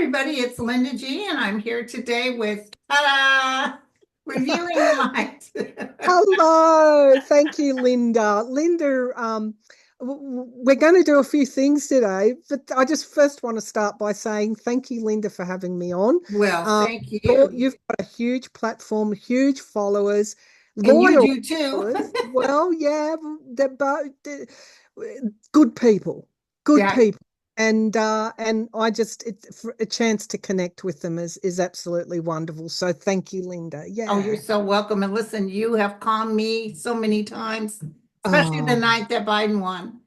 everybody, it's Linda G, and I'm here today with ta-da! Reviewing the Light. Hello, thank you, Linda. Linda, we're going to do a few things today, but I just first want to start by saying thank you, Linda, for having me on. Well, Um, thank you. you've got a huge platform, huge followers, And you loyal do too. followers. Well, yeah, they're both good people, good Yeah. people. And I just it's a chance to connect with them is absolutely wonderful. So thank you, Linda. Oh, you're Yeah. so welcome. And listen, you have calmed me so many times, especially the Oh, night that Biden won.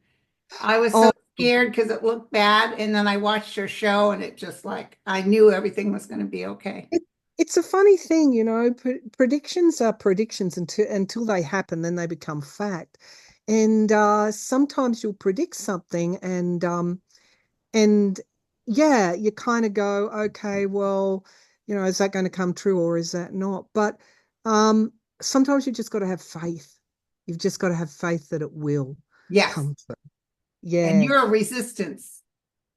I was so oh. scared because it looked bad. And then I watched your show and it just like I knew everything was going to be okay. It, it's a funny thing, predictions are predictions until they happen, then they become fact. And sometimes you'll predict something and yeah, you kind of go, okay, well, is that going to come true or is that not? But um, sometimes you just got to have faith. You've just got to have faith that it will Yes. come true. And Yeah. you're a resistance.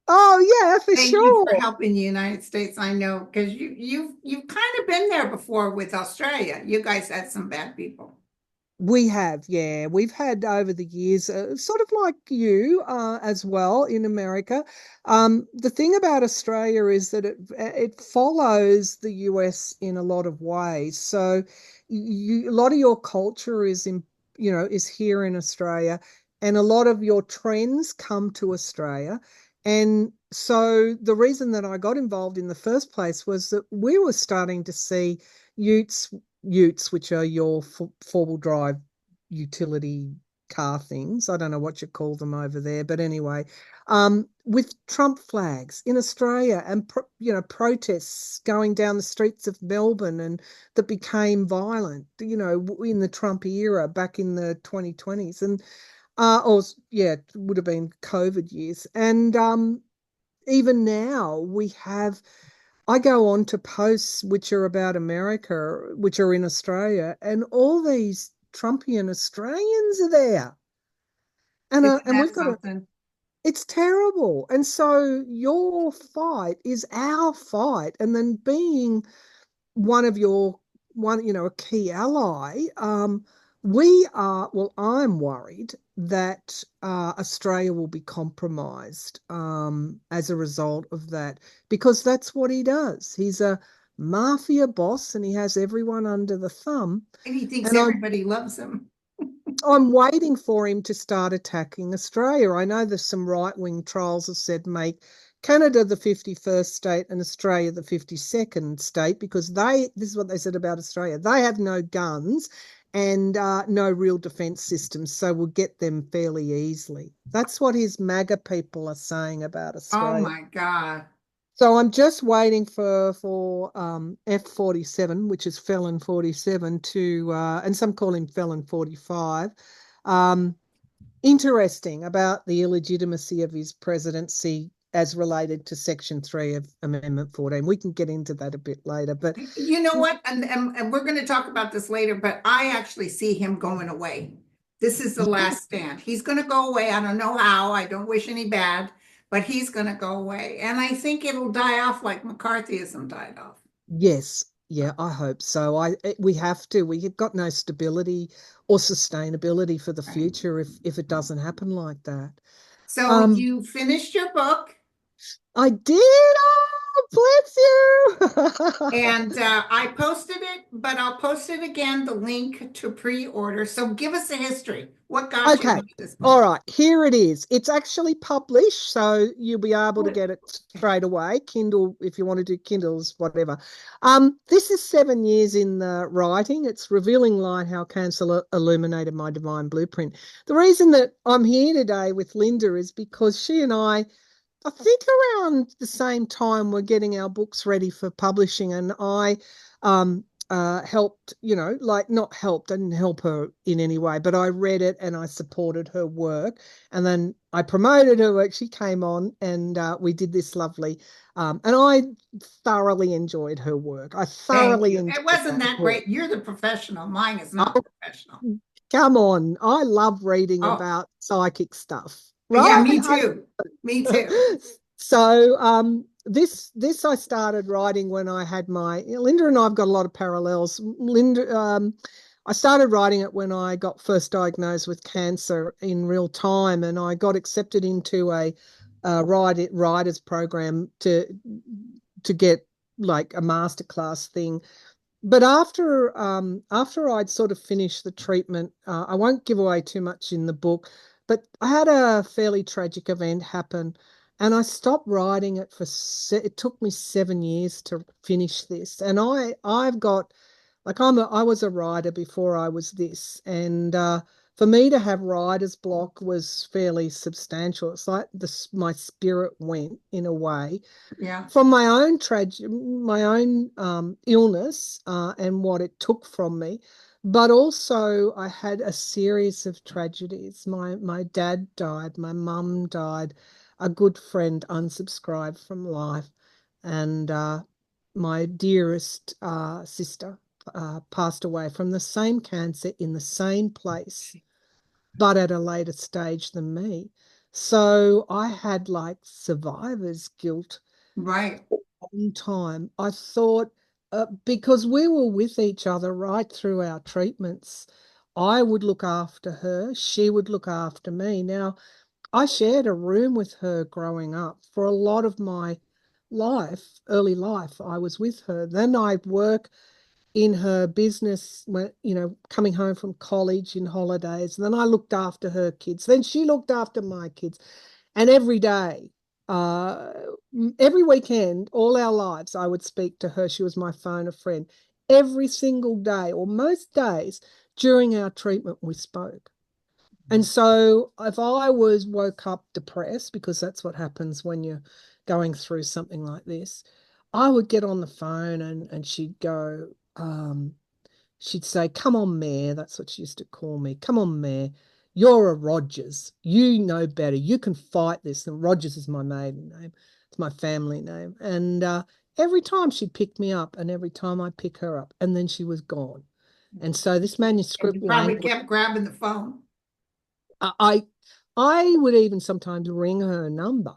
Oh, yeah, for Thank you for sure. helping the United States. I know because you've kind of been there before with Australia. You guys had some bad people. We have, yeah. We've had over the years, sort of like you as well in America. The thing about Australia is that it follows the US in a lot of ways. So a lot of your culture is here in Australia, and a lot of your trends come to Australia. And so the reason that I got involved in the first place was that we were starting to see utes utes, which are your four-wheel drive utility car things. I don't know what you call them over there, but anyway, with Trump flags in Australia and protests going down the streets of Melbourne and that became violent, in the Trump era back in the 2020s and or yeah, it would have been COVID years. And even now we have I go on to posts which are about America, which are in Australia, and all these Trumpian Australians are there. Isn't And we've that got a, something? it's terrible. And so your fight is our fight. And then being one of your a key ally, I'm worried that Australia will be compromised as a result of that because that's what he does. He's a mafia boss and he has everyone under the thumb. And he thinks And everybody loves him. I'm waiting for him to start attacking Australia. I know there's some right-wing trolls have said make Canada the 51st state and Australia the 52nd state because this is what they said about Australia. They have no guns and no real defense systems, so we'll get them fairly easily. That's what his MAGA people are saying about Oh Australia. my God. So I'm just waiting for F47, which is Felon 47, to and some call him Felon 45. Um, Interesting about the illegitimacy of his presidency as related to Section 3 of Amendment 14. We can get into that a bit later, but You know what? And we're going to talk about this later, but I actually see him going away. This is the last stand. He's going to go away. I don't know how. I don't wish any bad, but he's going to go away. And I think it'll die off like McCarthyism died off. yes, yeah, I hope so. We have to. We have got no stability or sustainability for the Right. future if it doesn't happen like that. So Um, you finished your book. I did. Oh, bless you. And I posted it, but I'll post it again, the link to pre-order. So give us a history. What got you Okay. into this book? All right. Here it is. It's actually published, so you'll be able to get it straight away. Kindle, if you want to do Kindles, whatever. This is 7 years in the writing. It's Revealing Light, How Cancer Illuminated My Divine Blueprint. The reason that I'm here today with Linda is because she and I think around the same time we're getting our books ready for publishing, and I helped, like not helped, I didn't help her in any way, but I read it and I supported her work. And then I promoted her work. She came on and we did this lovely, and I thoroughly enjoyed her work. I Thank thoroughly you. It enjoyed wasn't that that book. great. You're the professional. Mine is not Oh, professional. come on. I love reading Oh, about psychic stuff, yeah, right? me too. Me too. So this I started writing when I had Linda and I've got a lot of parallels. Linda, I started writing it when I got first diagnosed with cancer in real time, and I got accepted into a writers program to get like a masterclass thing. But after I'd sort of finished the treatment, I won't give away too much in the book, but I had a fairly tragic event happen, and I stopped writing it it took me 7 years to finish this. And I've got like I was a writer before I was this, and for me to have writer's block was fairly substantial. It's like my spirit went in a way Yeah. from my own illness and what it took from me. But also, I had a series of tragedies. My dad died, my mum died, a good friend unsubscribed from life, and my dearest sister passed away from the same cancer in the same place, but at a later stage than me. So I had like survivor's guilt Right. long time. I thought, because we were with each other right through our treatments, I would look after her, she would look after me. Now, I shared a room with her growing up. For a lot of my early life, I was with her. Then I'd work in her business when, coming home from college in holidays. And then I looked after her kids. Then she looked after my kids. And every day, uh, every weekend, all our lives, I would speak to her. She was my phone a friend. Every single day, or most days during our treatment, we spoke. And so if I was woke up depressed, because that's what happens when you're going through something like this, I would get on the phone and she'd go, she'd say, "Come on, Mayor." That's what she used to call me. "Come on, Mayor. You're a Rogers. You know better. You can fight this." And Rogers is my maiden name. It's my family name. And every time she'd pick me up, and every time I pick her up, and then she was gone. And so this And you manuscript probably language, kept grabbing the phone. I, I would even sometimes ring her number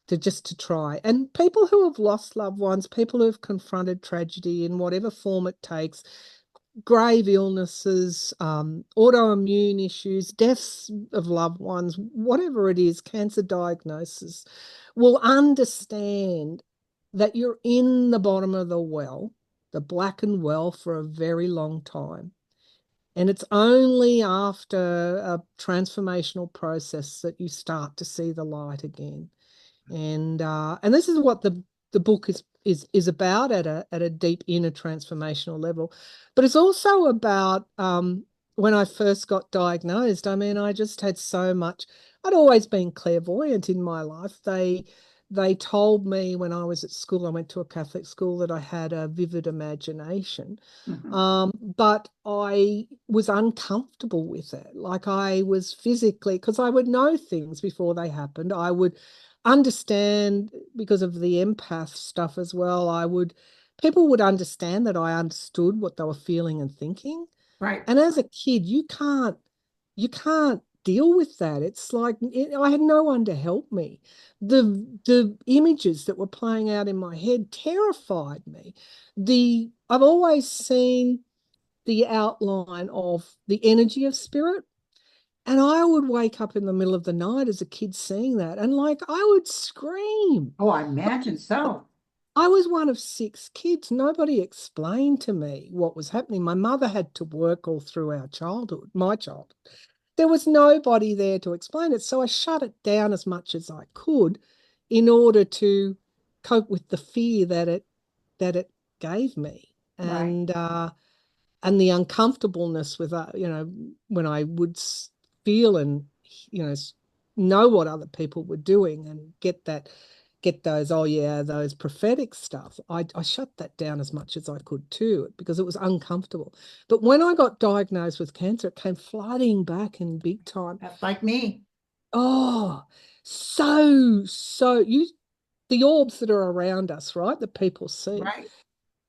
to try. And people who have lost loved ones, people who have confronted tragedy in whatever form it takes, grave illnesses, autoimmune issues, deaths of loved ones, whatever it is, cancer diagnosis, will understand that you're in the bottom of the well, the blackened well, for a very long time. And it's only after a transformational process that you start to see the light again. And this is what the book is about at a deep inner transformational level. But it's also about when I first got diagnosed. I mean, I just had so much. I'd always been clairvoyant in my life. They told me when I was at school, I went to a Catholic school, that I had a vivid imagination. Mhm. But I was uncomfortable with it. Like I was physically, because I would know things before they happened. I would understand because of the empath stuff as well. People would understand that I understood what they were feeling and thinking. Right. And as a kid, you can't deal with that. It's like I had no one to help me. The images that were playing out in my head terrified me. I've always seen the outline of the energy of spirit. And I would wake up in the middle of the night as a kid seeing that, and like I would scream. Oh, I imagine so. I was one of six kids. Nobody explained to me what was happening. My mother had to work all through my childhood. There was nobody there to explain it. So I shut it down as much as I could in order to cope with the fear that it gave me. Right. And the uncomfortableness with when I would feel and know what other people were doing and get those, oh yeah, those prophetic stuff. I shut that down as much as I could too, because it was uncomfortable. But when I got diagnosed with cancer, it came flooding back in big time. That's like me. Oh, so you the orbs that are around us, right, that people see, Right.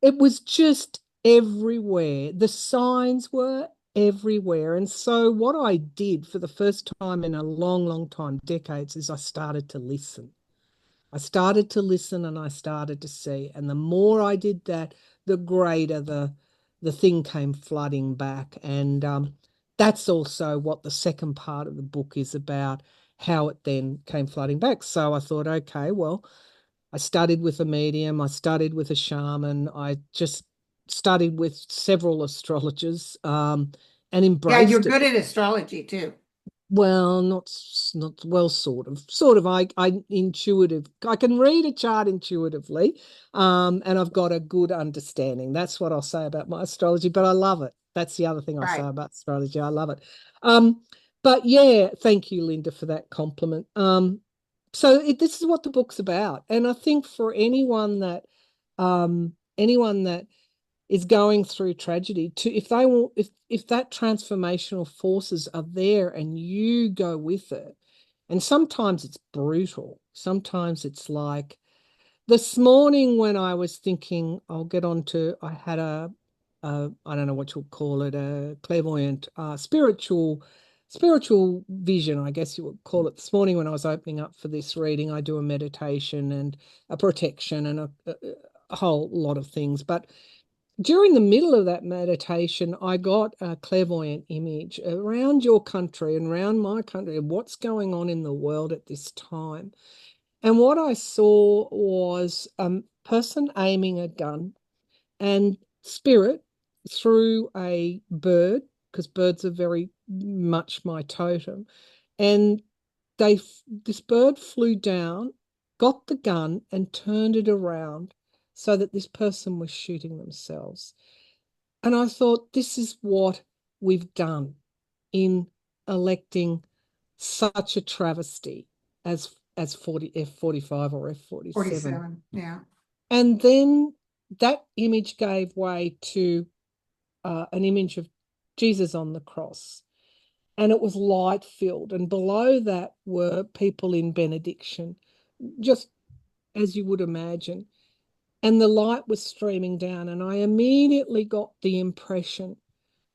it was just everywhere. The signs were everywhere. And so what I did for the first time in a long, long time, decades, is I started to listen. I started to listen and I started to see. And the more I did that, the greater the thing came flooding back. And that's also what the second part of the book is about, how it then came flooding back. So I thought, okay, well, I studied with a medium, I studied with a shaman, I just studied with several astrologers, and Yeah, you're embraced it. good at astrology too. Well, not well, sort of. I intuitive. I can read a chart intuitively, and I've got a good understanding. That's what I'll say about my astrology. But I love it. That's the other thing I'll say Right. about astrology. I love it. Um, but yeah, thank you, Linda, for that compliment. This is what the book's about, and I think for anyone that is going through tragedy, to if they will if that transformational forces are there and you go with it, and sometimes it's brutal, sometimes it's like this morning when I was thinking I'll get on to, I had a I don't know what you'll call it, a clairvoyant spiritual vision, I guess you would call it. This morning when I was opening up for this reading, I do a meditation and a protection and a whole lot of things, but during the middle of that meditation, I got a clairvoyant image around your country and around my country of what's going on in the world at this time. And what I saw was a person aiming a gun and spirit through a bird, because birds are very much my totem. And this bird flew down, got the gun, and turned it around so that this person was shooting themselves. And I thought, this is what we've done in electing such a travesty as 40 F-45 or F-47. 47. Yeah. And then that image gave way to an image of Jesus on the cross. And it was light filled. And below that were people in benediction, just as you would imagine. And the light was streaming down. And I immediately got the impression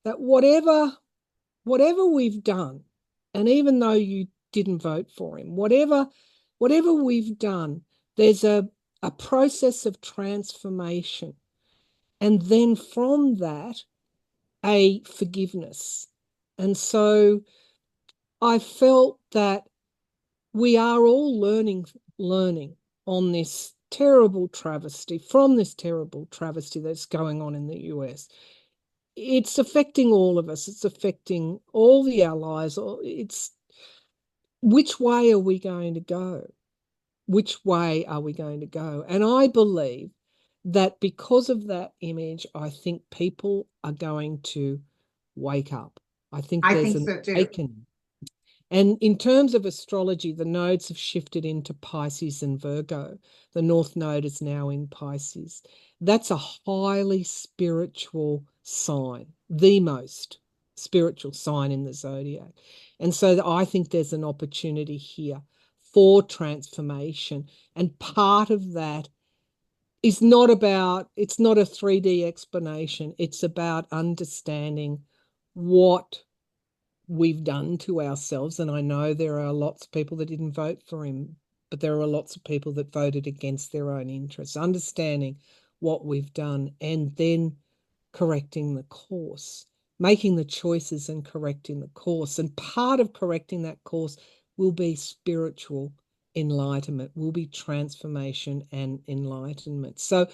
that whatever we've done, and even though you didn't vote for him, whatever we've done, there's a process of transformation. And then from that, a forgiveness. And so I felt that we are all learning on this terrible travesty, from this terrible travesty that's going on in the US. It's affecting all of us. It's affecting all the allies. It's which way are we going to go? Which way are we going to go? And I believe that because of that image, I think people are going to wake up. I think I there's think an so too. awakening. And in terms of astrology, the nodes have shifted into Pisces and Virgo. The North Node is now in Pisces. That's a highly spiritual sign, the most spiritual sign in the zodiac. And so I think there's an opportunity here for transformation. And part of that is not about, it's not a 3D explanation. It's about understanding what we've done to ourselves. And I know there are lots of people that didn't vote for him, but there are lots of people that voted against their own interests. Understanding what we've done and then correcting the course, making the choices and correcting the course. And part of correcting that course will be spiritual enlightenment, will be transformation and enlightenment. So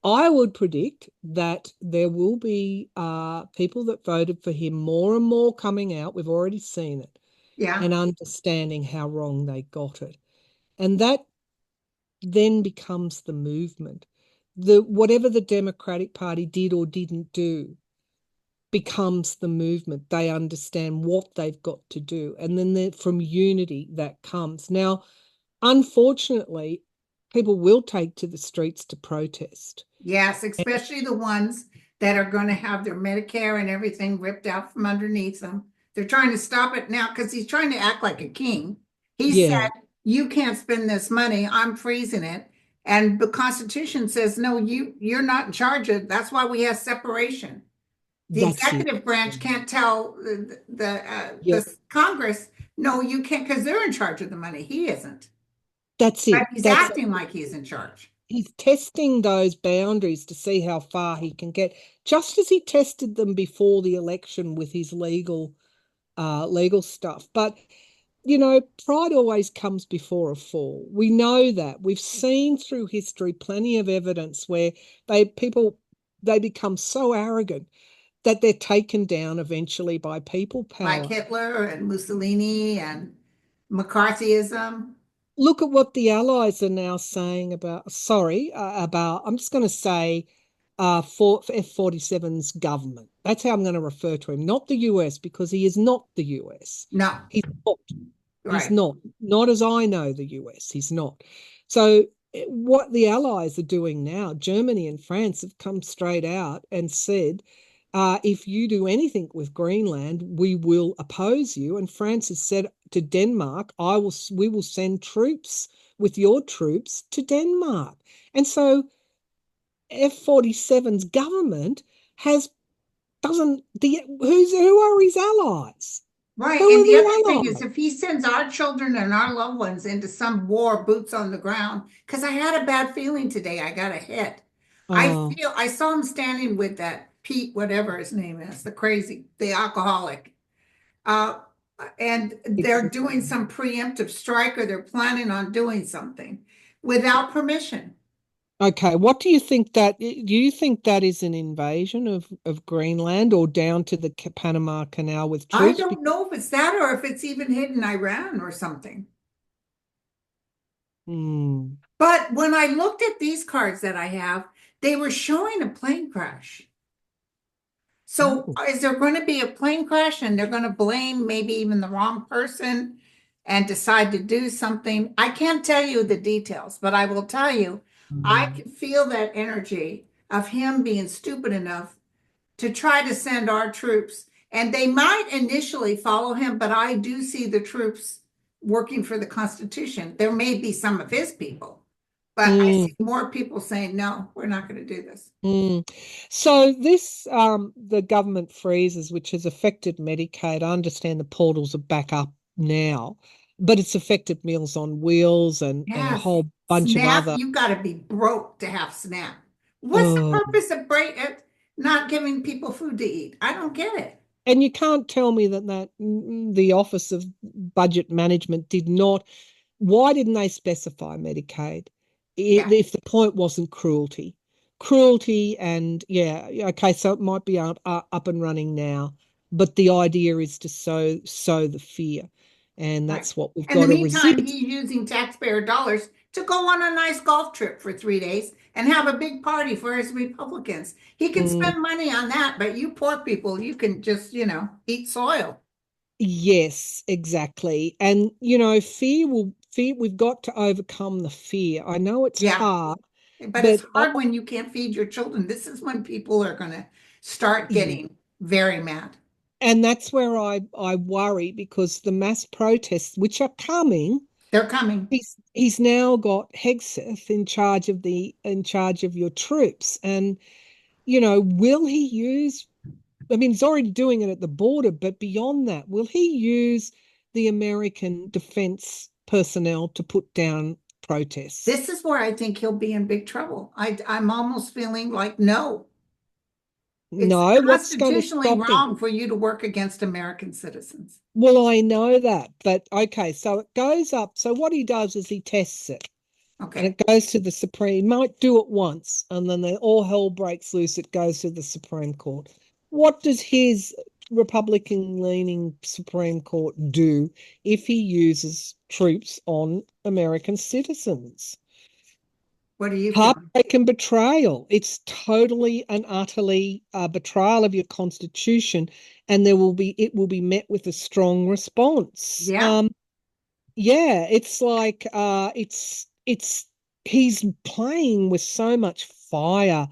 I would predict that there will be people that voted for him more and more coming out. We've already seen it, Yeah. and understanding how wrong they got it. And that then becomes the movement. Whatever the Democratic Party did or didn't do becomes the movement. They understand what they've got to do. And then from unity that comes. Now, unfortunately, people will take to the streets to protest. Yes, especially the ones that are going to have their Medicare and everything ripped out from underneath them. They're trying to stop it now because he's trying to act like a king. He said, Yeah, you can't spend this money. I'm freezing it. And the Constitution says, no, you're not in charge of it. That's why we have separation. The that's it. executive branch can't tell Yep. the Congress, no, you can't, because they're in charge of the money. He isn't. That's But it. he's That's acting like he's in charge. He's testing those boundaries to see how far he can get, just as he tested them before the election with his legal stuff. But pride always comes before a fall. We know that. We've seen through history plenty of evidence where they become so arrogant that they're taken down eventually by people Like power. Hitler and Mussolini and McCarthyism. Look at what the Allies are now saying about, I'm just going to say, for F-47's government. That's how I'm going to refer to him, not the US, because he is not the US. No, He's not. He's right. not. Not as I know the US. He's not. So what the Allies are doing now, Germany and France have come straight out and said, if you do anything with Greenland, we will oppose you. And France has said to Denmark, we will send troops with your troops to Denmark. And so F-47's government has doesn't the who are his allies? Right. Who And are the other the thing is, allies? if he sends our children and our loved ones into some war, boots on the ground, because I had a bad feeling today, I got a hit. Oh, I saw him standing with that Pete, whatever his name is, the alcoholic. Uh, and they're doing some preemptive strike or they're planning on doing something without permission. okay. What do you think that? Do you think that is an invasion of Greenland or down to the Panama Canal with I troops? don't know if it's that or if it's even hidden Iran or something. Hmm. But when I looked at these cards that I have, they were showing a plane crash. So Oh, is there going to be a plane crash and they're going to blame maybe even the wrong person and decide to do something? I can't tell you the details, but I will tell you, I hmm. can feel that energy of him being stupid enough to try to send our troops. And they might initially follow him, but I do see the troops working for the Constitution. There may be some of his people, but I Mm, see more people saying, no, we're not going to do this. mm. So this, the government freezes, which has affected Medicaid. I understand the portals are back up now, but it's affected Meals on Wheels and a Yes. whole bunch of SNAP, other. you got to be broke to have SNAP. What's the Oh, purpose of not giving people food to eat? I don't get it. and you can't tell me that the Office of Budget Management did not. Why didn't they specify Medicaid Yeah, if the point wasn't cruelty? Cruelty and yeah, okay, so it might be up and running now, but the idea is to sow the fear, and right. that's what we've In got the to meantime, resist. he's using taxpayer dollars to go on a nice golf trip for 3 days and have a big party for his Republicans. He can Mm, spend money on that, but you poor people, you can just, eat soil. yes, exactly. And fear. We've got to overcome the fear. I know it's Yeah, hard, but it's but hard when you can't feed your children. This is when people are going to start yeah. getting very mad. And that's where I worry because the mass protests, which are coming, They're coming. he's now got Hegseth in charge of your troops. And, will he use, I mean, he's already doing it at the border, but beyond that, will he use the American defense personnel to put down protests? This is where I think he'll be in big trouble. I'm almost feeling like, no, it's No, what's going to constitutionally stop him? wrong for you to work against American citizens. Well, I know that, but okay, so it goes up. So what he does is he tests it. And Okay. it goes to the Supreme. He might do it once, and then all hell breaks loose. It goes to the Supreme Court. What does his Republican-leaning Supreme Court do if he uses troops on American citizens? What are you feeling? Heartbreak and betrayal. It's totally and utterly a betrayal of your Constitution, and it will be met with a strong response. Yeah. Yeah, it's like it's he's playing with so much fire.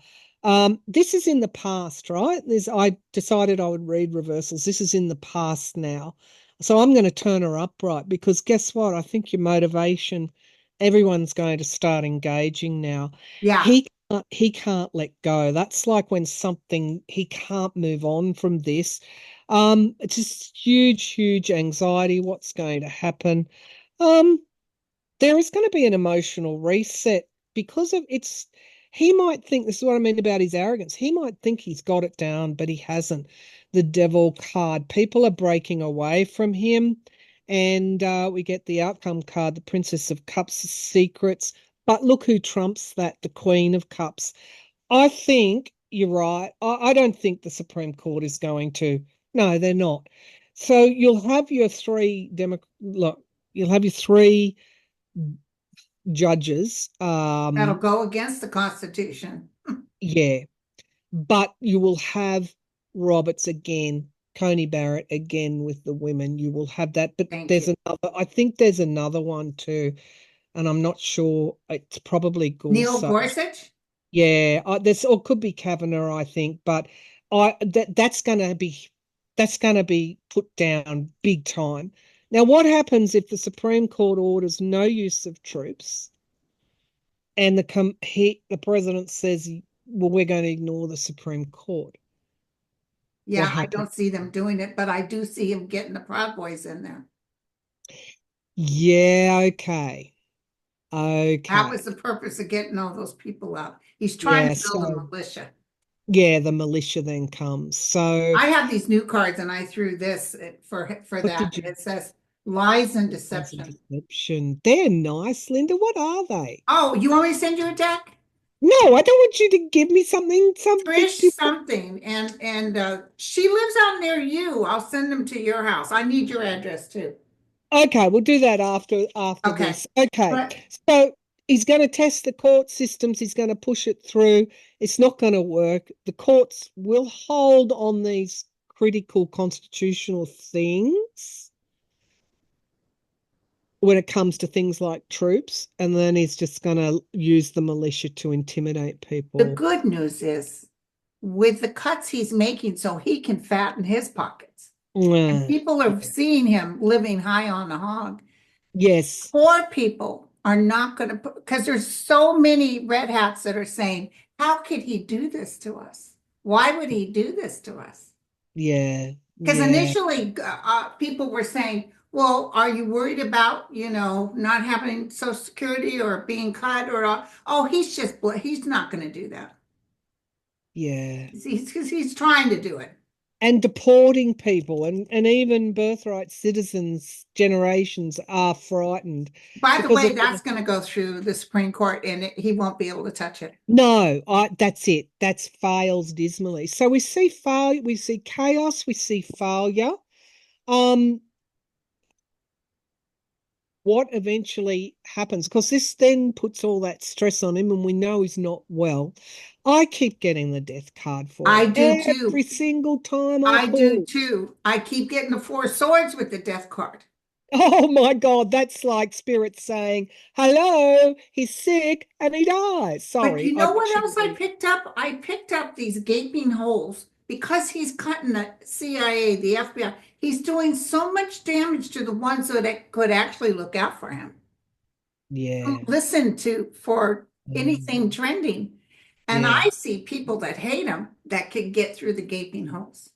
This is in the past, right? I decided I would read reversals. This is in the past now. So I'm going to turn her upright because guess what? I think your motivation, everyone's going to start engaging now. Yeah. He can't let go. That's like when something he can't move on from this. It's just huge, huge anxiety. What's going to happen? Um, there is going to be an emotional reset because of it's he might think this is what I mean about his arrogance. He might think he's got it down, but he hasn't. The devil card. People are breaking away from him. And we get the outcome card, the Princess of Cups secrets. But look who trumps that, the Queen of Cups. I think you're right. I don't think the Supreme Court is going to. No, they're not. So you'll have your three look, you'll have your three judges. That'll go against the Constitution. Yeah, but you will have Roberts again, Coney Barrett again with the women. You will have that, but Thank there's you. another. I think there's another one too, and I'm not sure. It's probably Neil Gorsuch. Gorsuch? Yeah, there's or could be Kavanaugh, I think, but that's gonna be put down big time. Now, what happens if the Supreme Court orders no use of troops and the president says, "Well, we're going to ignore the Supreme Court"? What Yeah, I happens? don't see them doing it, but I do see him getting the Proud Boys in there. Yeah, okay, That was okay, the purpose of getting all those people out. He's trying yeah. to build a So militia. yeah, the militia then comes. So I have these new cards and I threw this for what that. did you? It says lies and Lies and deception. deception. They're nice, Linda. What are they? Oh, you want me to send you a deck? No, I don't want you to give me something, some Trish 50. something, and she lives out near you. I'll send them to your house. I need your address too. Okay, we'll do that after Okay. this. Okay. But So he's going to test the court systems. He's going to push it through. It's not going to work. The courts will hold on these critical constitutional things when it comes to things like troops, and then he's just going to use the militia to intimidate the people. good news is with the cuts he's making so he can fatten his pockets. And Ah, people are yeah. seeing him living high on the hog. Yes. Poor people are not going to put, because there's so many red hats that are saying, how could he do this to us? Why would he do this to us? Yeah. Because Yeah. initially, people were saying, well, are you worried about, not having Social Security or being cut oh, he's not going to do that. Yeah. He's trying to do it. And deporting people and even birthright citizens generations are frightened By the because way, of that's going to go through the Supreme Court and he won't be able to touch it. no, that's it. That's fails dismally. So we see failure, we see chaos, we see failure. Um, what eventually happens? Because this then puts all that stress on him, and we know he's not well. I keep getting the death card for I him do every too. single time I I do pull. too. I keep getting the four swords with the death card. Oh my God, that's like spirit saying, hello, he's sick and he dies. But Sorry, you I know what else shouldn't I be. picked up? I picked up these gaping holes because he's cutting the CIA, the FBI. He's doing so much damage to the ones that could actually look out for him. Yeah. Listen to for anything Mm, trending. And yeah. I see people that hate him that could get through the gaping holes.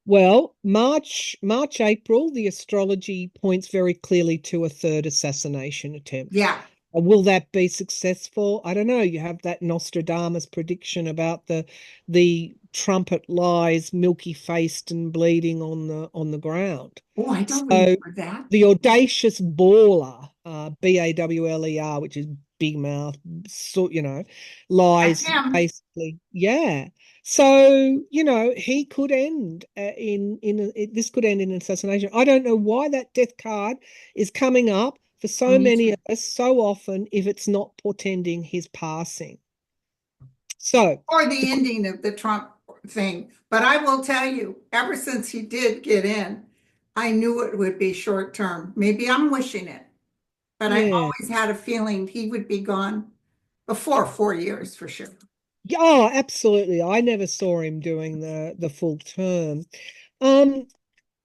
Well, March, April, the astrology points very clearly to a third assassination attempt. Yeah. Will that be successful? I don't know. You have that Nostradamus prediction about the trumpet lies milky faced and bleeding on the ground. Oh, I don't So remember that. the audacious baller, BAWLER, which is big mouth, so That's lies him. basically. Yeah. So he could end this could end in assassination. I don't know why that death card is coming up for so Me many too. of us so often if it's not portending his passing. So Or the the ending of the Trump thing. But I will tell you, ever since he did get in, I knew it would be short term. Maybe I'm wishing it, but I yeah. always had a feeling he would be gone before 4 years for sure. Yeah, oh, absolutely. I never saw him doing the full term. Um,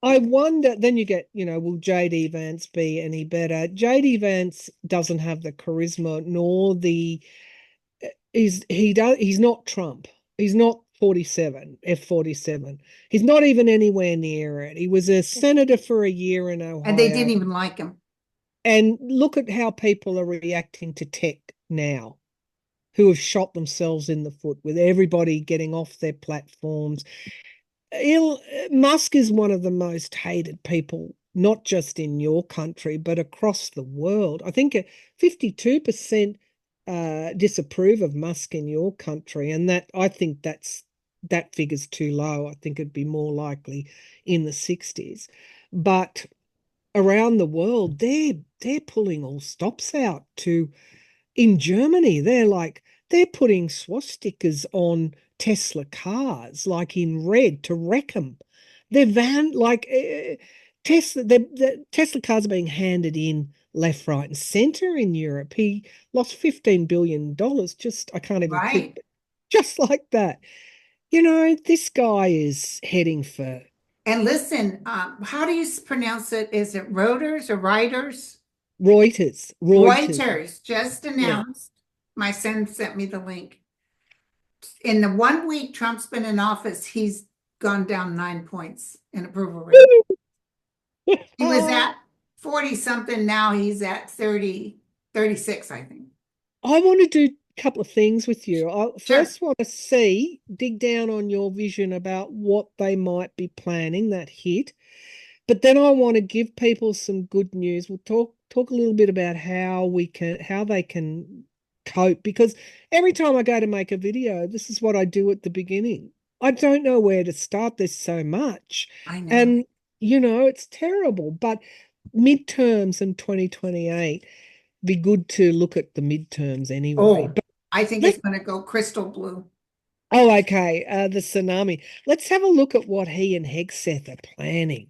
I wonder, then you get, will JD Vance be any better? JD Vance doesn't have the charisma nor he's not Trump. He's not 47, F-47. He's not even anywhere near it. He was a senator for a year in And they Ohio. didn't even like him. And look at how people are reacting to tech now, who have shot themselves in the foot with everybody getting off their platforms. Il Musk is one of the most hated people, not just in your country, but across the world. I think 52% disapprove of Musk in your country, and that I think that figure's too low. I think it'd be more likely in the 60s. But around the world, they're pulling all stops out to in Germany, they're putting swastikas on Tesla cars, like in red to wreck them. They're the Tesla cars are being handed in left, right, and center in Europe. He lost $15 billion just I can't even click, Right. just like that. This guy is heading for And listen, how do you pronounce it? Is it Reuters or Reuters? Reuters. Reuters. Reuters just Yeah. announced, my son sent me the link. In the 1 week Trump's been in office, he's gone down 9 points in approval rating. He was at 40 something, now he's at 30, 36, I think. I want to do a couple of things with you. I Sure. first want to dig down on your vision about what they might be planning that hit. But then I want to give people some good news. We'll talk a little bit about how they can cope, because every time I go to make a video, this is what I do at the beginning. I don't know where to start. There's so much. I know. And it's terrible. But midterms in 2028, be good to look at the midterms anyway. Oh, But I think it's let's going to go crystal blue. oh, okay. The tsunami. Let's have a look at what he and Hegseth are planning.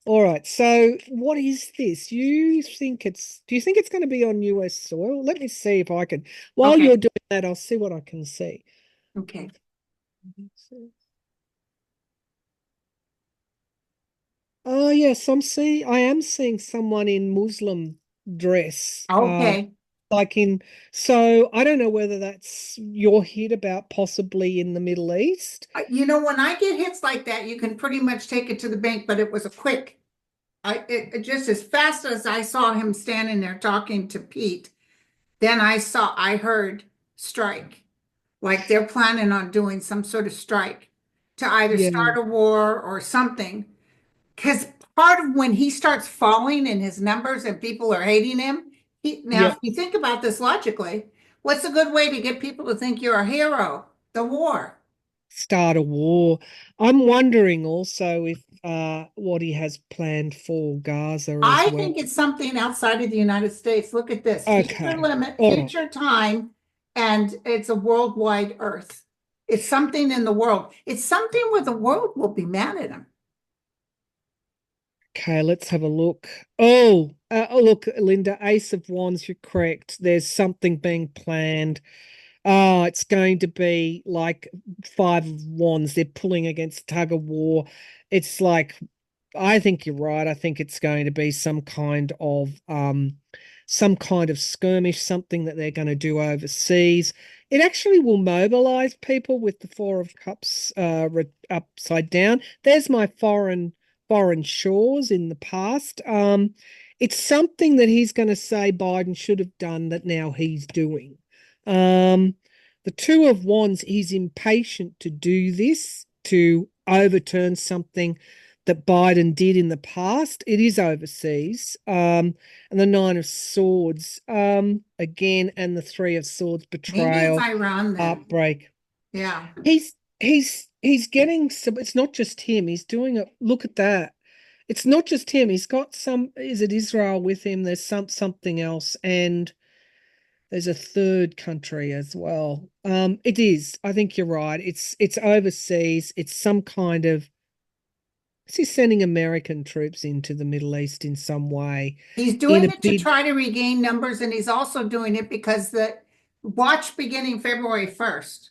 All right. So what is this? Do you think it's going to be on US soil? Let me see if I can. While Okay. you're doing that, I'll see what I can see. Okay. Oh yes, I am seeing someone in Muslim dress. Okay. Like in so I don't know whether that's your hit about possibly in the Middle East. When I get hits like that, you can pretty much take it to the bank, but it was a quick. It just as fast as I saw him standing there talking to Pete, then I heard strike. Like they're planning on doing some sort of strike to either Yeah, start a war or something. Because part of when he starts falling in his numbers and people are hating him, now yeah. if you think about this logically, what's a good way to get people to think you're a hero? The war. Start a war. I'm wondering also if what he has planned for Gaza as I well. think it's something outside of the United States. Look at this future Okay. limit, All right. future time, and it's a worldwide earth. It's something in the world. It's something where the world will be mad at him. Okay, let's have a look. Oh, look, Linda, Ace of Wands, you're correct. There's something being planned. Oh, it's going to be like Five of Wands. They're pulling against tug of war. It's like, I think you're right. I think it's going to be some kind of skirmish, something that they're going to do overseas. It actually will mobilize people with the Four of Cups upside down. There's my foreign shores in the past. It's something that he's going to say Biden should have done that now he's doing. Um, the Two of Wands, he's impatient to do this, to overturn something that Biden did in the past. It is overseas. And the Nine of Swords, again, and the Three of Swords, Maybe it's betrayal, Iran then. heartbreak. Yeah. He's getting some, it's not just him, he's doing it. Look at that. It's not just him. He's got is it Israel with him? There's something else, and there's a third country as well. It is. I think you're right. It's overseas. It's some kind of. Is he sending American troops into the Middle East in some way He's in doing a it to bid? try to regain numbers, and he's also doing it because the watch beginning February 1st,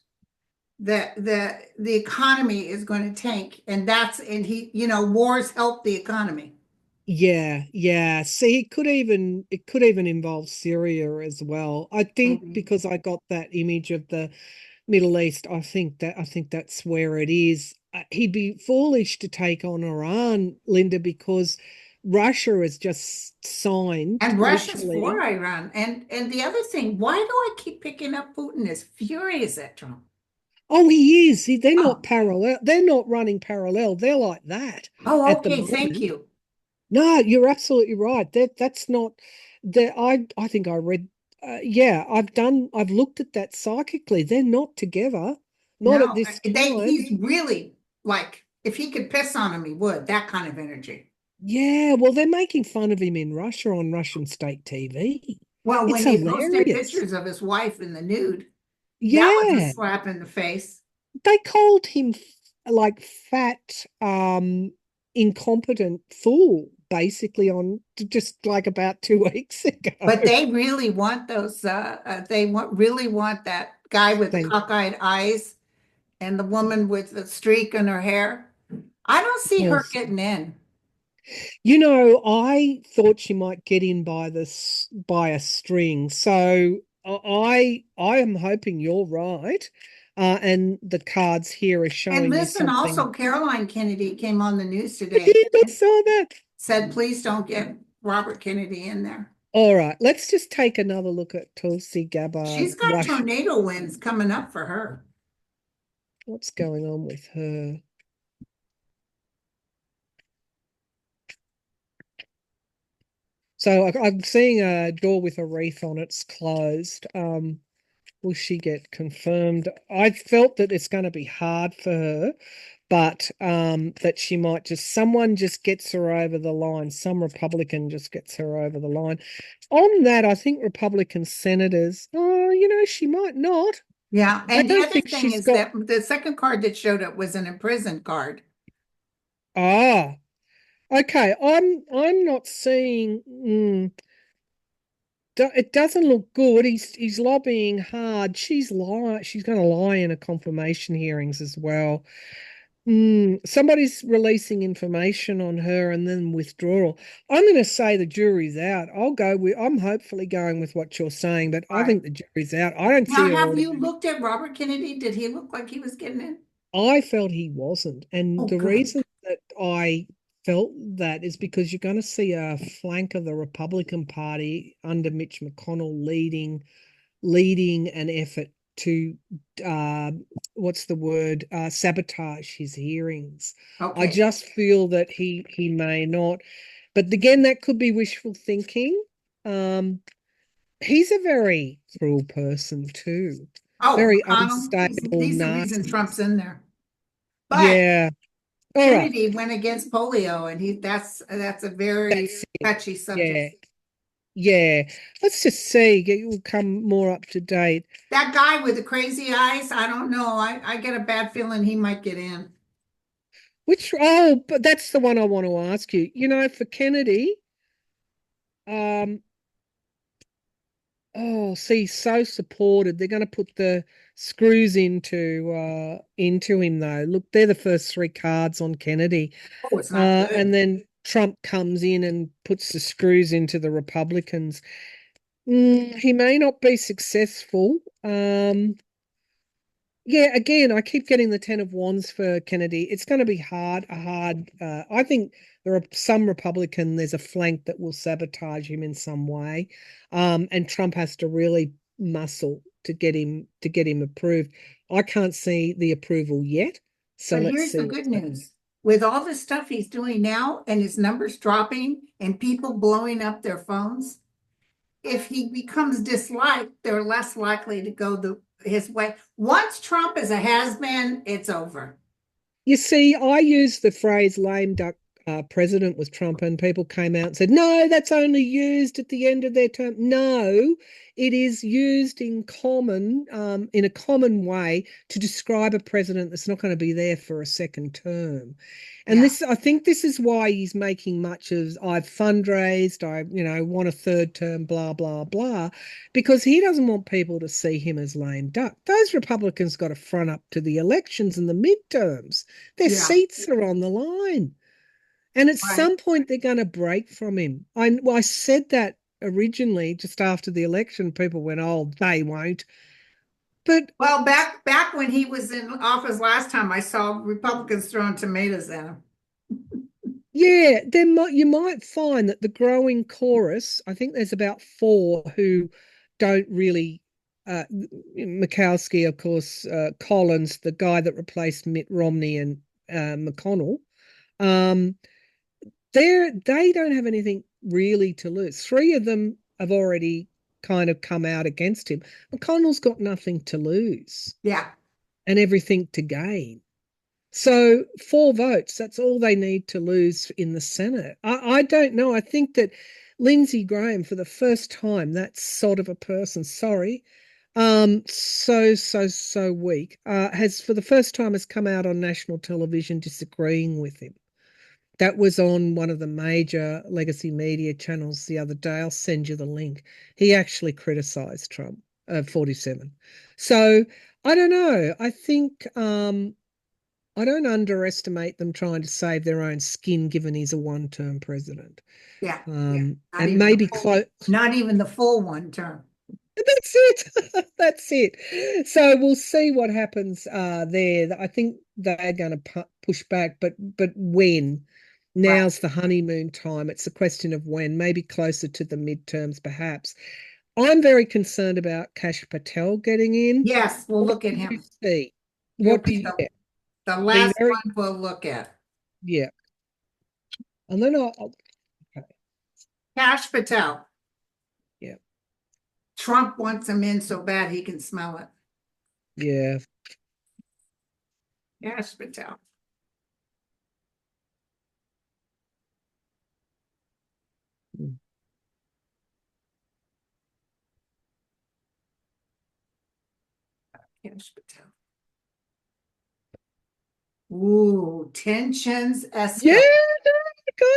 the economy is going to tank, and wars help the economy. Yeah, yeah. See, it could even involve Syria as well. I think Maybe. because I got that image of the Middle East, I think that's where it is. He'd be foolish to take on Iran, Linda, because Russia has just signed And Russia's for literally. Iran. And the other thing, why do I keep picking up Putin is furious at Trump? Oh, he is. They're not Oh, parallel. They're not running parallel. They're like that oh, at the okay, thank moment. you. No, you're absolutely right. That's not that I think I read yeah, I've looked at that psychically. They're not together. Not at No, this they time. he's really like if he could piss on him, he would. That kind of energy. Yeah, well, they're making fun of him in Russia on Russian state TV. Well, when It's he posted hilarious. pictures of his wife in the nude, that was a Yeah. slap in the face. They called him like fat, incompetent fool, basically on just like about 2 weeks ago. But they really want those. They really want that guy with the Thank cockeyed eyes and the woman with the streak in her hair. I don't see her course. getting in. I thought she might get in by this by a string. So I am hoping you're right. And the cards here are And showing me listen, something. also Caroline Kennedy came on the news today I and saw that. said, please don't get Robert Kennedy in there. All right, let's just take another look at Tulsi Gabbard, She's got Rush. tornado winds coming up for her. What's going on with her? So I'm seeing a door with a wreath on it's closed. Will she get confirmed? I felt that it's going to be hard for her, but that she might just someone just gets her over the line. Some Republican just gets her over the line. On that, I think Republican senators, oh, she might not. Yeah. I And the don't other think thing she's is got that the second card that showed up was an imprisoned card. ah. Okay, I'm not seeing. It doesn't look good. He's lobbying hard. She's going to lie in a confirmation hearings as well. Somebody's releasing information on her and then withdrawal. I'm going to say the jury's out. I'm hopefully going with what you're saying, but I Right. think the jury's out. I don't Now, see her have already. you looked at Robert Kennedy? Did he look like he was getting in? I felt he wasn't. And Oh, the good. reason that I felt that is because you're going to see a flank of the Republican Party under Mitch McConnell leading an effort to what's the word sabotage his hearings. I Okay. just feel that he may not, but again that could be wishful thinking. um he's a very cruel person too, Oh, very McConnell, unstable, he's the reason nasty. Trump's in there. But Yeah, all right, Kennedy went against polio, and that's a very that's it. touchy subject. Yeah, yeah, let's just see, we'll come more up to date. That guy with the crazy eyes, I don't know. I get a bad feeling he might get in. But that's the one I want to ask you. For Kennedy, um, oh, see, so supported. They're going to put the screws into him though. Look, they're the first three cards on Kennedy, Oh, it's not good. and then Trump comes in and puts the screws into the Republicans. He may not be successful. Yeah, again, I keep getting the Ten of Wands for Kennedy. It's going to be hard. I think there are some there's a flank that will sabotage him in some way. And Trump has to really muscle to get him approved. I can't see the approval yet. So But let's here's the see good what's happening. news. With all the stuff he's doing now and his numbers dropping and people blowing up their phones, if he becomes disliked, they're less likely to go his way. Once Trump is a has-been, it's over. You see, I used the phrase lame duck president with Trump, and people came out and said, no, that's only used at the end of their term. No, it is used in a common way to describe a president that's not going to be there for a second term. And Yeah, I think this is why he's making much of I've fundraised, want a third term, blah, blah, blah, because he doesn't want people to see him as lame duck. Those Republicans got to front up to the elections and the midterms. Their yeah, seats are on the line. And at right. some point, they're going to break from him. I said that originally, just after the election. People went, oh, they won't. But Well, back when he was in office last time, I saw Republicans throwing tomatoes at him. Yeah, you might find that the growing chorus, I think there's about four who don't really Murkowski, of course, Collins, the guy that replaced Mitt Romney and McConnell, um, they don't have anything really to lose. Three of them have already kind of come out against him. McConnell's got nothing to lose Yeah, and everything to gain. So four votes, that's all they need to lose in the Senate. I don't know. I think that Lindsey Graham, for the first time, that sort of a person, sorry, so weak, has for the first time has come out on national television disagreeing with him. That was on one of the major legacy media channels the other day. I'll send you the link. He actually criticized Trump, 47. So I don't know. I think I don't underestimate them trying to save their own skin, given he's a one-term president. yeah, not And even the maybe full, close. not even the full one term. That's it. That's it. So we'll see what happens there. I think they're going to push back, but when? Right. Now's the honeymoon time. It's a question of when, maybe closer to the midterms, perhaps. I'm very concerned about Kash Patel getting in. Yes, we'll What look at do you him. see? He'll What do be you get? the Be last very, one we'll look at. yeah. And then okay, Kash Patel. yeah, Trump wants him in so bad he can smell it. yeah. Kash Patel. Mm. Kash Patel. Ooh, tensions Yeah, escalate. got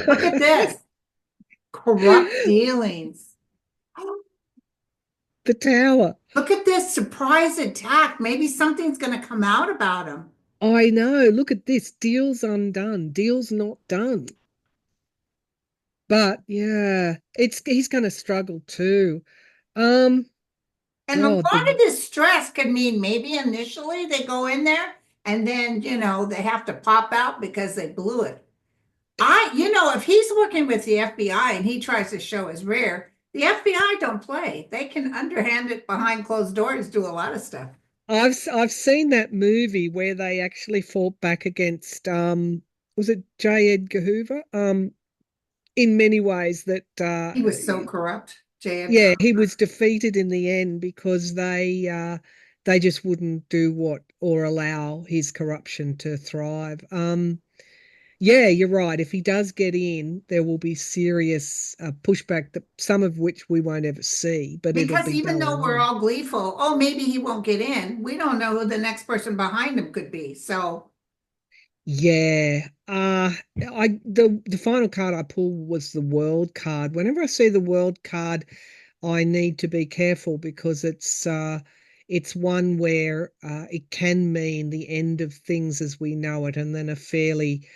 Look at it. this. Corrupt dealings. The tower. Look at this surprise attack. Maybe something's going to come out about him. I know. Look at this. Deal's undone. Deal's not done. But yeah, it's he's going to struggle too. Um, And a lot God, of the this stress could mean maybe initially they go in there and then, they have to pop out because they blew it. If he's working with the FBI and he tries to show his rear, the FBI don't play. They can underhand it behind closed doors, do a lot of stuff. I've seen that movie where they actually fought back against was it J. Edgar Hoover? In many ways that He was so corrupt, J. Edgar. yeah, he was defeated in the end because they just wouldn't do what or allow his corruption to thrive. Yeah, you're right. If he does get in, there will be serious pushback that some of which we won't ever see, but it'll Because be even though going we're on. all gleeful, oh, maybe he won't get in. We don't know who the next person behind him could be. So Yeah. The final card I pulled was the world card. Whenever I see the world card, I need to be careful because it's one where it can mean the end of things as we know it, and then a fairly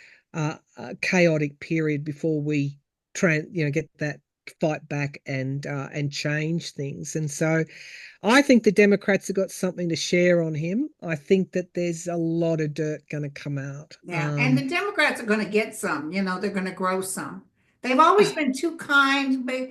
chaotic period before we get that fight back and change things. And so I think the Democrats have got something to share on him. I think that there's a lot of dirt going to come out. yeah, and the Democrats are going to get some, they're going to grow some. They've always been too kind. But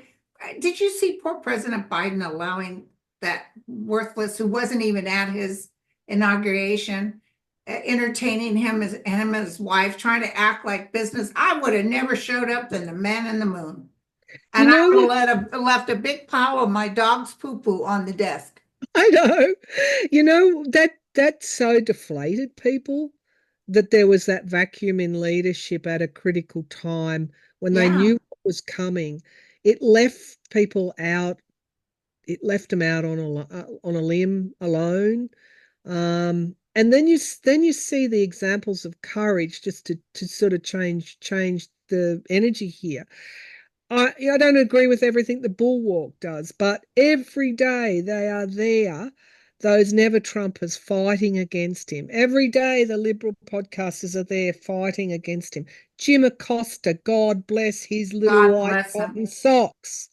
did you see poor President Biden allowing that worthless, who wasn't even at his inauguration, entertaining him and his wife, trying to act like business? I would have never showed up than the man in the moon. You And I know would what? have left a big pile of my dog's poo-poo on the desk. I know. You know that so deflated people that there was that vacuum in leadership at a critical time when they Yeah, knew what was coming. It left people out. It left them out on a limb alone. And then you see the examples of courage just to sort of change the energy here. I don't agree with everything the Bulwark does, but every day they are there, those never Trumpers fighting against him. Every day the Liberal podcasters are there fighting against him. Jim Acosta, God bless his little God white bless him. cotton socks.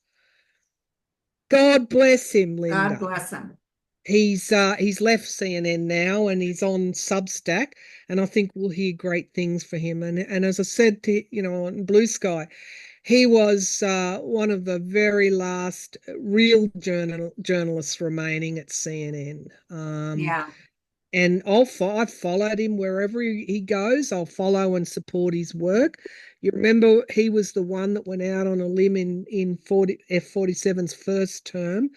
God bless him, God Linda. bless him. He's left CNN now and he's on Substack, and I think we'll hear great things for him. And as I said to on Blue Sky, he was one of the very last real journalists remaining at CNN. Yeah. And I've followed him wherever he goes. I'll follow and support his work. You remember he was the one that went out on a limb in 40 F-47's first term,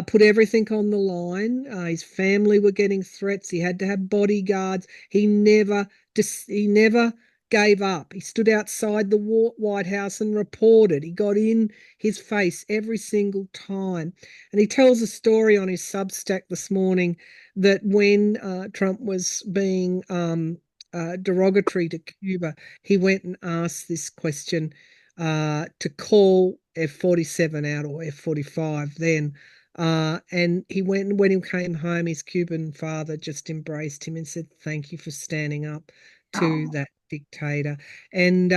put everything on the line. His family were getting threats. He had to have bodyguards. He never gave up. He stood outside the White House and reported. He got in his face every single time. And he tells a story on his Substack this morning that when Trump was being derogatory to Cuba, he went and asked this question to call F-47 out, or F-45 then. And when he came home, his Cuban father just embraced him and said, "Thank you for standing up to Oh, that dictator." And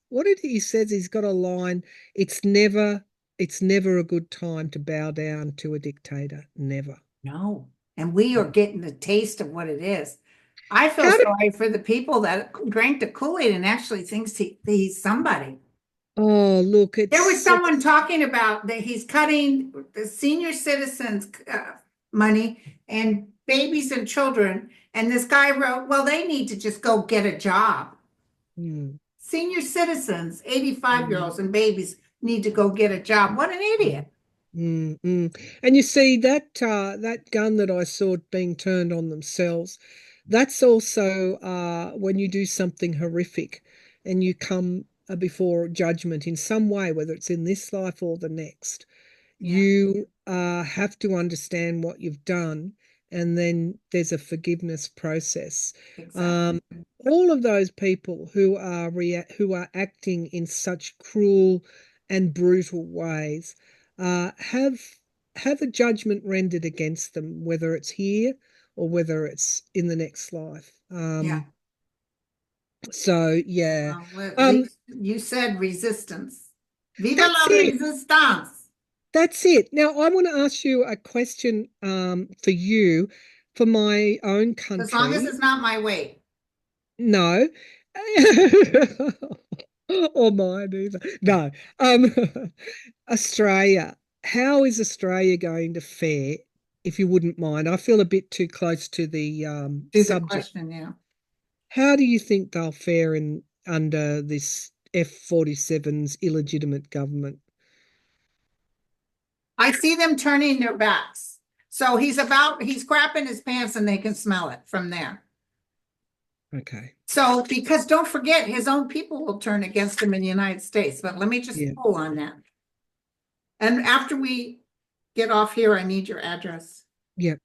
what did he says? He's got a line. It's never a good time to bow down to a dictator. Never. no. And we are getting a taste of what it is. I feel How did sorry for the people that drank the Kool-Aid and actually thinks he's somebody. Oh, look, There was it's someone talking about that he's cutting the senior citizens money and babies and children. And this guy wrote, well, they need to just go get a job. mm, Senior citizens, 85-year-olds mm, and babies need to go get a job. What an mm, idiot. And you see that gun that I saw being turned on themselves, that's also when you do something horrific and you come before judgment in some way, whether it's in this life or the next. Yeah, You have to understand what you've done, and then there's a forgiveness process. exactly. Um, all of those people who are acting in such cruel and brutal ways have a judgment rendered against them, whether it's here or whether it's in the next life. Yeah. So yeah, Well, um, you said resistance. Viva that's la it. resistance. That's it. Now, I want to ask you a question for you, for my own As long as country. it's not my weight. No. Or mine either. No. Australia. How is Australia going to fare, if you wouldn't mind? I feel a bit too close to the Do the subject. question, yeah. How do you think they'll fare in under this F-47's illegitimate government? I see them turning their backs. So he's crapping his pants and they can smell it from there. Okay. So, because don't forget, his own people will turn against him in the United States. But let me just Yeah. pull on that. And after we get off here, I need your address. Yeah.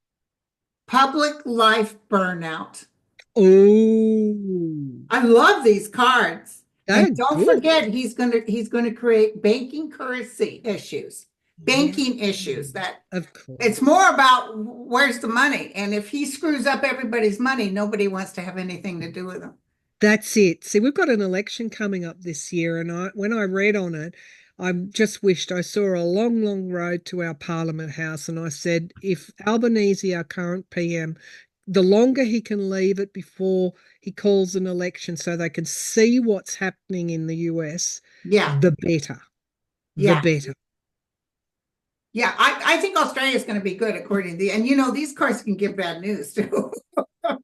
Public life burnout. Oh, I love these cards. And they're don't good. forget, he's gonna create banking currency issues, Yeah, banking issues that of it's course. more about where's the money. And if he screws up everybody's money, nobody wants to have anything to do with him. That's it. See, we've got an election coming up this year, and when I read on it, I just wished I saw a long, long road to our Parliament House, and I said, if Albanese, our current PM, the longer he can leave it before he calls an election so they can see what's happening in the US, Yeah, the better. The yeah, better. yeah. I think Australia is going to be good according to and these cards can give bad news too.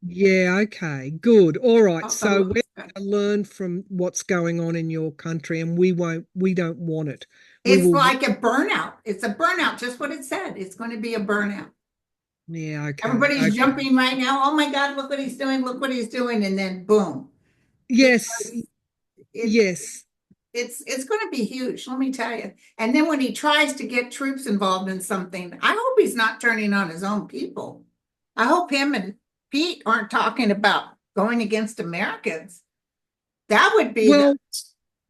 Yeah, okay, good. All right. The So we're looks going good. to learn from what's going on in your country, and we don't want it. We It's will, like a burnout. It's a burnout, just what it said. It's going to be a burnout. yeah, okay, Everybody's okay. jumping right now. Oh my God, look what he's doing. Look what he's doing. And then boom. Yes, Because it yes. it's going to be huge, let me tell you. And then when he tries to get troops involved in something, I hope he's not turning on his own people. I hope him and Pete aren't talking about going against Americans. That would be Well,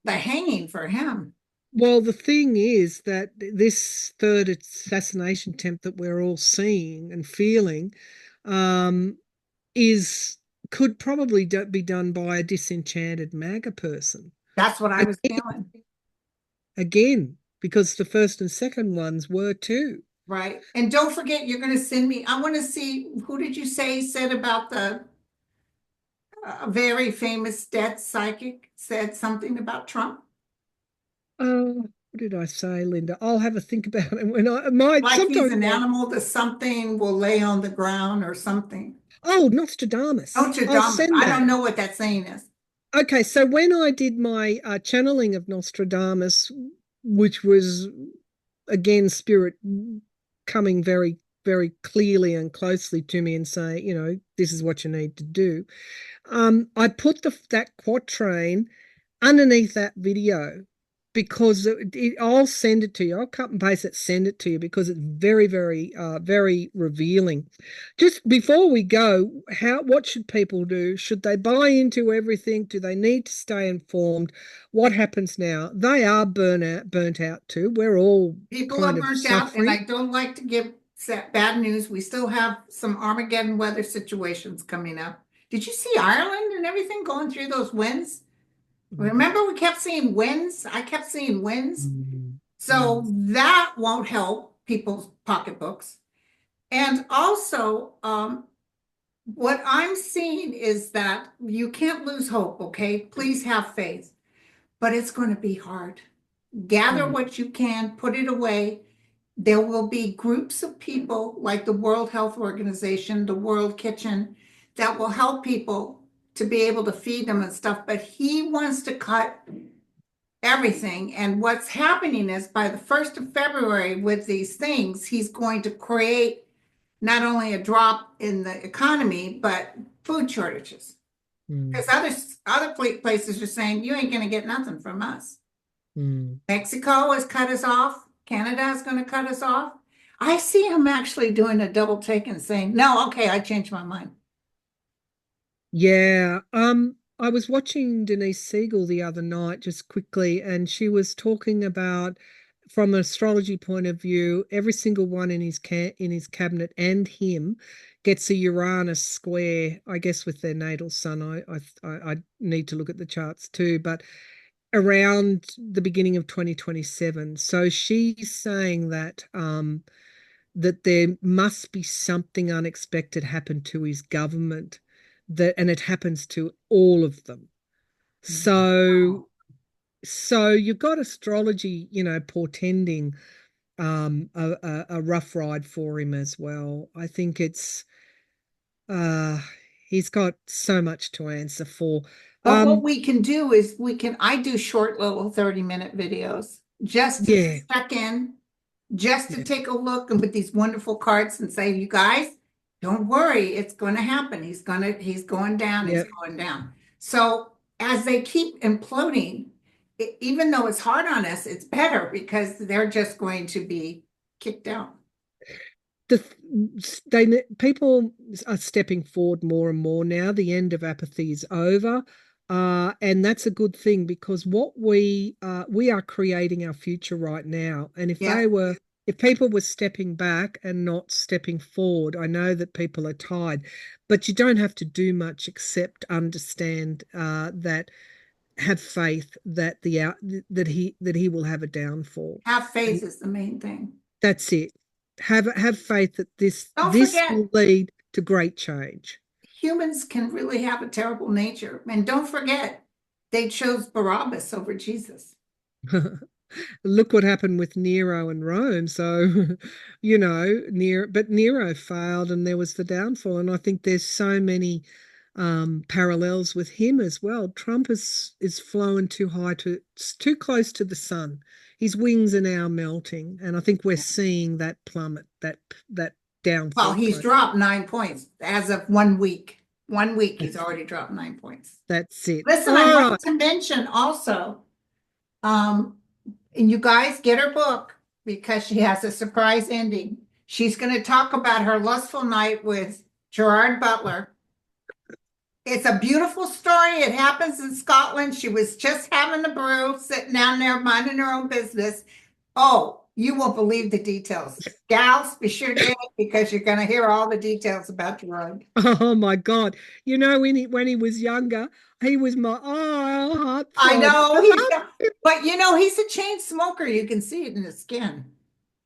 the hanging for him. well, the thing is that this third assassination attempt that we're all seeing and feeling um, is could probably be done by a disenchanted MAGA person. That's what I was Again, feeling. again, because the first and second ones were too. Right. And don't forget, you're going to send me, I want to see, who did you say said about the very famous dead psychic said something about Trump? What did I say, Linda? I'll have a think about it when I might Like he's sometimes. an animal to something will lay on the ground or something. Oh, Nostradamus. Notre I'll Dame. send I don't that. know what that saying is. Okay, so when I did my channeling of Nostradamus, which was again spirit coming very, very clearly and closely to me and saying, this is what you need to do. I put that quatrain underneath that video because I'll send it to you. I'll cut and paste it, send it to you because it's very, very, very revealing. Just before we go, what should people do? Should they buy into everything? Do they need to stay informed? What happens now? They are burnt out too. We're all People are kind of burnt out, and suffering. I don't like to give bad news. We still have some Armageddon weather situations coming up. Did you see Ireland and everything going through those winds? Remember, we kept seeing winds. I kept seeing winds. Mm, So mm, that won't help people's pocketbooks. And also, what I'm seeing is that you can't lose hope, okay? Please have faith, but it's going to be hard. Gather mm, what you can, put it away. There will be groups of people like the World Health Organization, the World Kitchen, that will help people to be able to feed them and stuff. But he wants to cut everything. And what's happening is by the 1st of February with these things, he's going to create not only a drop in the economy, but food shortages. mm, Because other places are saying, you ain't going to get nothing from us. mm. Mexico has cut us off. Canada is going to cut us off. I see him actually doing a double take and saying, no, okay, I changed my mind. Yeah. I was watching Denise Siegel the other night just quickly, and she was talking about from an astrology point of view, every single one in his cabinet and him gets a Uranus square, I guess with their natal sun. I need to look at the charts too, but around the beginning of 2027. So she's saying that there must be something unexpected happen to his government and it happens to all of them. So Wow. you've got astrology, portending a rough ride for him as well. I think it's uh he's got so much to answer for. But what Um we can do is I do short little 30-minute videos just to yeah, check in, just to yeah, take a look and with these wonderful cards and say, you guys, don't worry, it's going to happen. He's going down, he's yeah. going down. So as they keep imploding, even though it's hard on us, it's better because they're just going to be kicked out. the People are stepping forward more and more now. The end of apathy is over, and that's a good thing because what we are creating our future right now. And Yeah, if people were stepping back and not stepping forward, I know that people are tired, but you don't have to do much except understand that have faith that that he will have a downfall. have And faith is the main thing. that's it. Have faith that Don't this forget, will lead to great change. humans can really have a terrible nature. And don't forget, they chose Barabbas over Jesus. Look what happened with Nero and Rome. So, Nero failed and there was the downfall. And I think there's so many parallels with him as well. Trump is flown too high it's too close to the sun. His wings are now melting, and I think we're seeing that plummet, that Well, downfall he's process. dropped 9 points as of 1 week. 1 week, he's already dropped 9 points. That's it. Listen, I All want right. to mention also, um, and you guys get her book because she has a surprise ending. She's going to talk about her lustful night with Gerard Butler. It's a beautiful story. It happens in Scotland. She was just having a brew, sitting down there minding her own business. Oh, you won't believe the details. Gals, be sure to get it because you're going to hear all the details about Gerard. Oh my God. When he was younger, he was my I heartthrob. know but he's a chain smoker. You can see it in his skin.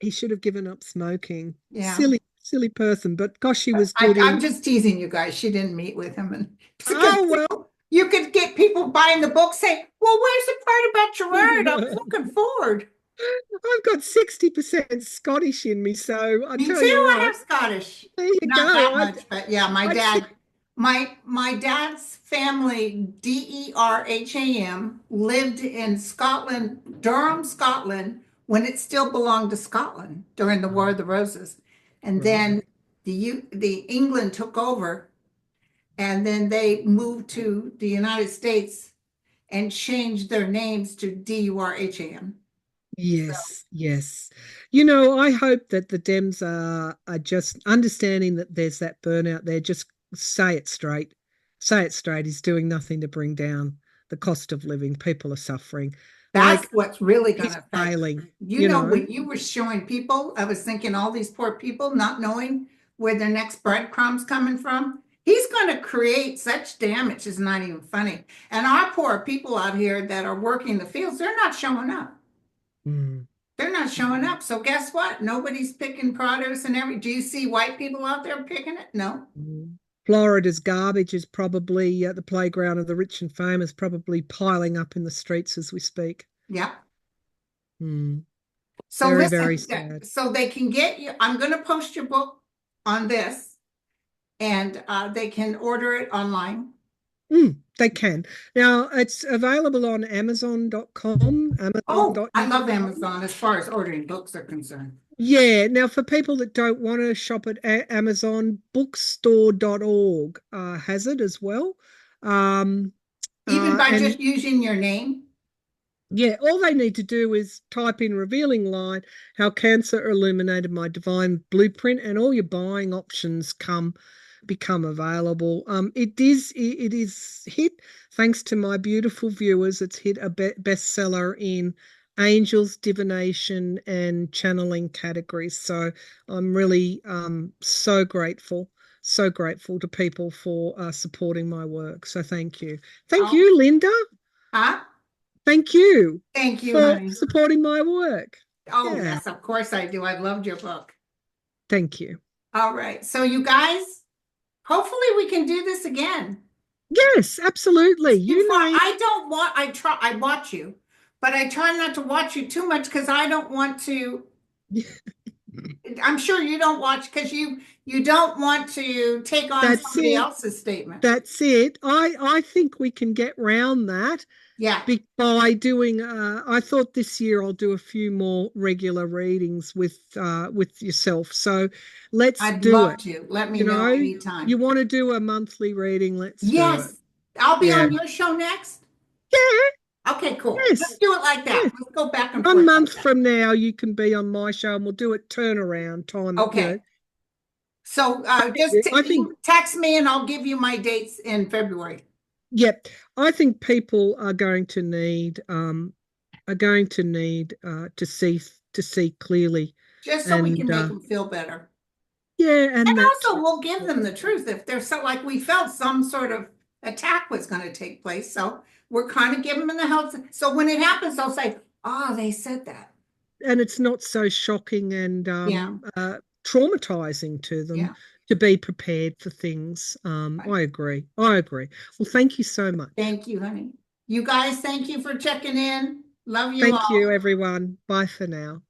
He should have given up smoking. Yeah. Silly person, but gosh, he was good I'm in. just teasing you guys. She didn't meet with him, and because Oh well. you could get people buying the book saying, "Well, where's the part about Gerard? I was looking forward." I've got 60% Scottish in me, so I Me tell too. you I what, have Scottish. there you Not go. that much, but yeah, my I dad, my dad's family, Derham, lived in Scotland, Durham, Scotland, when it still belonged to Scotland during the War of the Roses. And right. then the England took over, and then they moved to the United States and changed their names to Durham. So Yes, yes. You know, I hope that the Dems are just understanding that there's that burnout there. Just say it straight. Say it straight. He's doing nothing to bring down the cost of living. People are suffering. that's Like what's really going he's to affect. failing, You you know, know. when you were showing people, I was thinking all these poor people not knowing where their next breadcrumbs coming from. He's going to create such damage. It's not even funny. And our poor people out here that are working the fields, they're not showing up. Mm. They're not showing up. So guess what? Nobody's picking produce and every. Do you see white people out there picking it? No. Mm. Florida's garbage is probably the playground of the rich and famous, probably piling up in the streets as we speak. Yeah. Mm. So Very, very listen, sad. so they can get you. I'm going to post your book on this, and they can order it online. They can. Now, it's available on Amazon.com, Oh, I love Amazon.uk. Amazon as far as ordering books are concerned. Yeah. Now, for people that don't want to shop at Amazon, bookstore.org has it as well. Um, Even by and just using your name. yeah, all they need to do is type in revealing light, how cancer illuminated my divine blueprint, and all your buying options become available. It is hit thanks to my beautiful viewers. It's hit a bestseller in angels, divination, and channeling categories. So I'm really so grateful to people for supporting my work. So thank Oh, you, Linda. huh? Thank you Thank you, for honey. supporting my work. Oh, Yeah, yes, of course I do. I loved your book. thank you. All right. So you guys, hopefully we can do this again. Yes, absolutely. It's too You far. name I don't want, I watch you, but I try not to watch you too much because I don't want to. I'm sure you don't watch because you don't want to take on that's somebody it. else's statement. That's it. I think we can get round that Yeah, by doing I thought this year I'll do a few more regular readings with yourself. So let's I'd do love it. to. Let me You know know, you anytime. want to do a monthly reading, let's do it. Yes, I'll be Yeah. on your show next. Yeah, Okay, cool. Let's yes. do it like Yeah. that. Let's go back and One forth like month that. from now, you can be on my show, and we'll do it turnaround time. Okay. So I think, you text me and I'll give you my dates in February, yep, I think people are going to need to see clearly, just so we and can make them feel better. yeah, And and that also, we'll give them the truth if there's so like we felt some sort of attack was going to take place. So we're kind of giving them the health. So when it happens, they'll say, "Oh, they said that." and it's not so shocking and Yeah, traumatizing to them yeah. to be prepared for things. Right. I agree. I agree. Well, thank you so much. Thank you, honey. You guys, thank you for checking in. Love you Thank you, all. everyone. Bye for now.